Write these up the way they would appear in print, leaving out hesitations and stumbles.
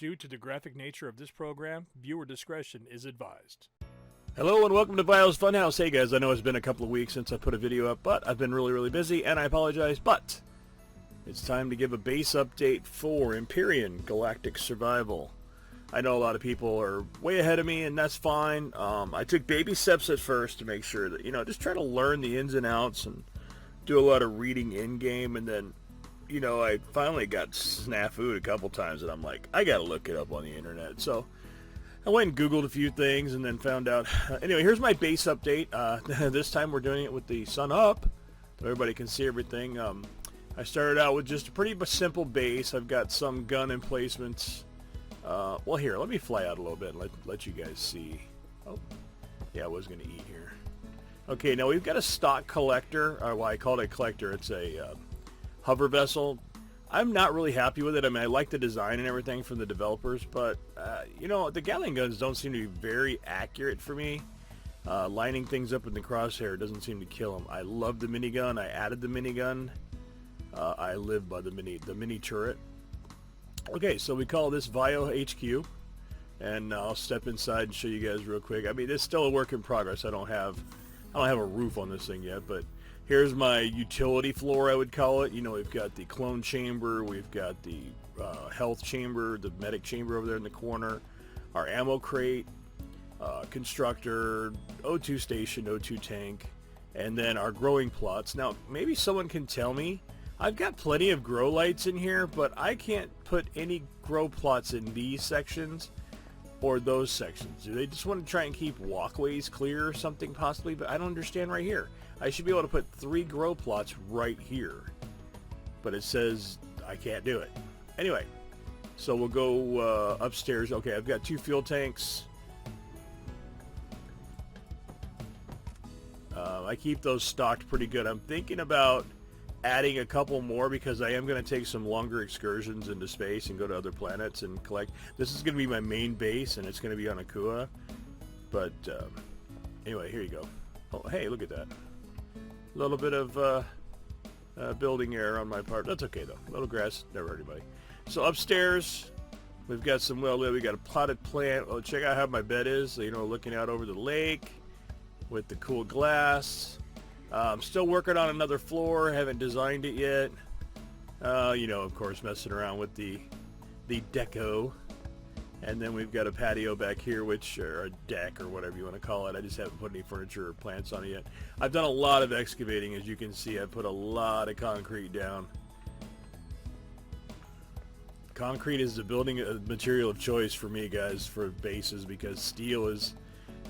Due to the graphic nature of this program, viewer discretion is advised. Hello and welcome to Bio's Funhouse. Hey guys, I know it's been a couple of weeks since I put a video up, but I've been really busy and I apologize, but it's time to give a base update for Empyrion Galactic Survival. I know a lot of people are way ahead of me and that's fine. I took baby steps at first to make sure that, just try to learn the ins and outs and do a lot of reading in-game, and then I finally got snafu'd a couple times and I'm like, I gotta look it up on the internet. So I went and Googled a few things and then found out. Anyway, here's my base update. This time we're doing it with the sun up so everybody can see everything. I started out with just a pretty simple base. I've got some gun emplacements. Well, here, let me fly out a little bit and let you guys see. Oh, yeah, I was going to eat here. Okay, now we've got a stock collector. Well, I called it a collector. It's a hover vessel. I'm not really happy with it. I mean, I like the design and everything from the developers, but, the Gatling guns don't seem to be very accurate for me. Lining things up in the crosshair doesn't seem to kill them. I love the minigun. I added the minigun. I live by the mini turret. Okay, so we call this Vio HQ, and I'll step inside and show you guys real quick. I mean, it's still a work in progress. I don't have a roof on this thing yet, but here's my utility floor, I would call it. We've got the clone chamber, we've got the health chamber, the medic chamber over there in the corner, our ammo crate, constructor, O2 station, O2 tank, and then our growing plots. Now, maybe someone can tell me. I've got plenty of grow lights in here, but I can't put any grow plots in these sections or those sections. Do they just want to try and keep walkways clear or something possibly? But I don't understand right here. I should be able to put 3 grow plots right here, but it says I can't do it. Anyway, so we'll go upstairs. Okay, I've got 2 fuel tanks. I keep those stocked pretty good. I'm thinking about adding a couple more because I am going to take some longer excursions into space and go to other planets and collect. This is going to be my main base, and it's going to be on Akua. But anyway, here you go. Oh, hey, look at that. A little bit of building error on my part. That's okay, though. A little grass never hurt anybody. So upstairs, we've got some we got a potted plant. Oh, check out how my bed is. So, looking out over the lake with the cool glass. I'm still working on another floor. Haven't designed it yet. Of course, messing around with the deco. And then we've got a patio back here, or a deck, or whatever you want to call it. I just haven't put any furniture or plants on it yet. I've done a lot of excavating, as you can see. I put a lot of concrete down. Concrete is the building material of choice for me, guys, for bases, because steel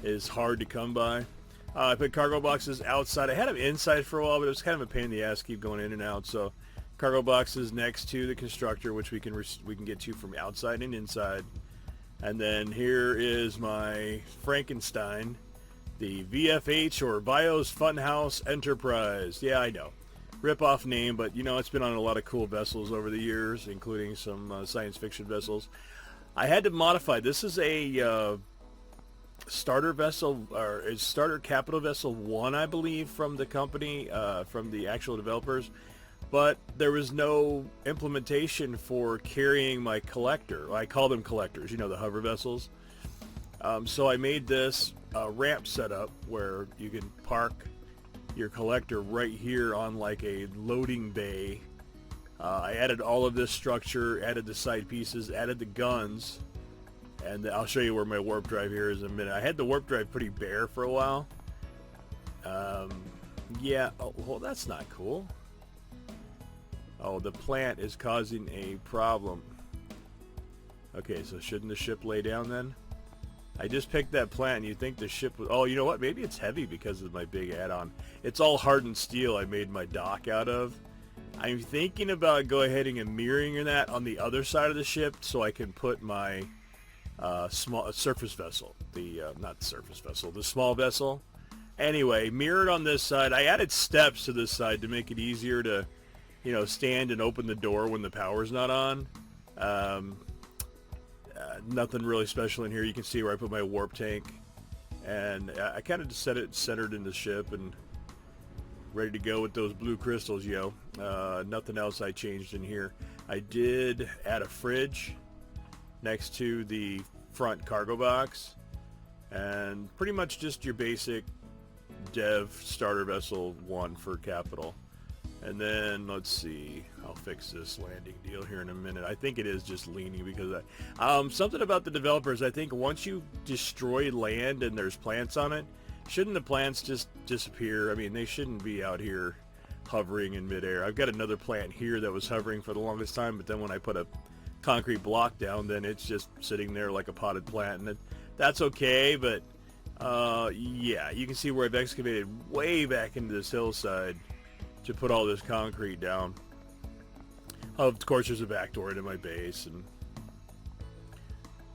is hard to come by. I put cargo boxes outside. I had them inside for a while, but it was kind of a pain in the ass to keep going in and out. So cargo boxes next to the constructor, which we can get to from outside and inside. And then here is my Frankenstein, the VFH, or Vio's Funhouse Enterprise. Yeah, I know. Rip-off name, but it's been on a lot of cool vessels over the years, including some science fiction vessels. I had to modify. This is a starter vessel, or is starter capital vessel 1, I believe, from the company, from the actual developers. But there was no implementation for carrying my collector. I call them collectors, the hover vessels. So I made this ramp setup where you can park your collector right here on like a loading bay. I added all of this structure, added the side pieces, added the guns, and I'll show you where my warp drive here is in a minute. I had the warp drive pretty bare for a while. Yeah, oh, well, that's not cool. Oh, the plant is causing a problem. Okay, so shouldn't the ship lay down then? I just picked that plant and you think the ship was... Oh, you know what? Maybe it's heavy because of my big add-on. It's all hardened steel I made my dock out of. I'm thinking about go ahead and mirroring that on the other side of the ship so I can put my small surface vessel. Not surface vessel, the small vessel. Anyway, mirrored on this side. I added steps to this side to make it easier to stand and open the door when the power's not on. Nothing really special in here. You can see where I put my warp tank. And I kind of just set it centered in the ship and ready to go with those blue crystals, yo. Nothing else I changed in here. I did add a fridge. next to the front cargo box, and pretty much just your basic dev starter vessel 1 for capital. And then let's see, I'll fix this landing deal here in a minute. I think it is just leaning because something about the developers, I think once you destroy land and there's plants on it, shouldn't the plants just disappear? I mean, they shouldn't be out here hovering in midair. I've got another plant here that was hovering for the longest time, but then when I put a concrete block down, then it's just sitting there like a potted plant, and that's okay. But yeah, you can see where I've excavated way back into this hillside to put all this concrete down. Of course, there's a back door into my base and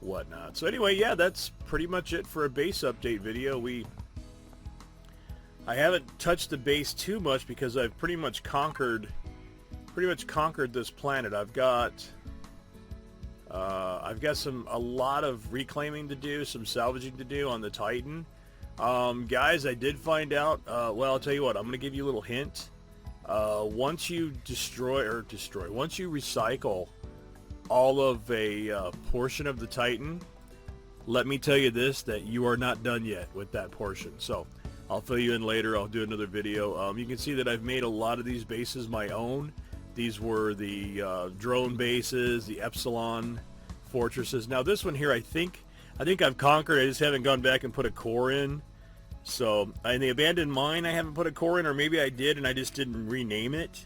whatnot. So anyway, yeah, that's pretty much it for a base update video. I haven't touched the base too much because I've pretty much conquered this planet. I've got a lot of reclaiming to do, some salvaging to do on the Titan. Guys, I did find out, well, I'll tell you what, I'm going to give you a little hint. Once you once you recycle all of a portion of the Titan, let me tell you this, that you are not done yet with that portion. So I'll fill you in later. I'll do another video. You can see that I've made a lot of these bases my own. These were the drone bases, the Epsilon fortresses. Now this one here, I think I've conquered. I just haven't gone back and put a core in. So in the abandoned mine, I haven't put a core in, or maybe I did and I just didn't rename it,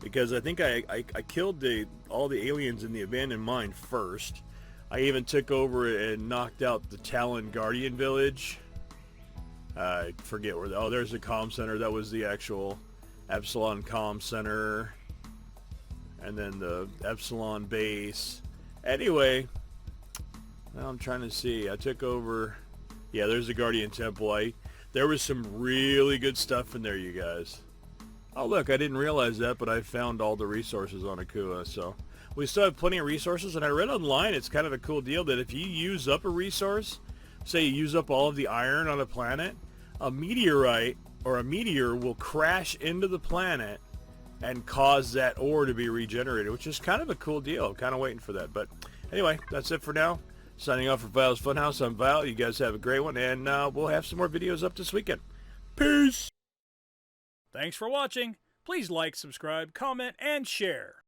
because I think I killed all the aliens in the abandoned mine first. I even took over and knocked out the Talon Guardian village. I forget where. Oh, there's the comm center. That was the actual Epsilon comm center, and then the Epsilon base. Anyway, now I'm trying to see. I took over. Yeah, there's the Guardian Temple. There was some really good stuff in there, you guys. Oh, look, I didn't realize that, but I found all the resources on Akua, so we still have plenty of resources. And I read online, it's kind of a cool deal that if you use up a resource, say you use up all of the iron on a planet, a meteorite or a meteor will crash into the planet and cause that ore to be regenerated, which is kind of a cool deal. I'm kind of waiting for that. But anyway, that's it for now. Signing off for Vile's Funhouse. I'm Vile. You guys have a great one, and we'll have some more videos up this weekend. Peace! Thanks for watching. Please like, subscribe, comment, and share.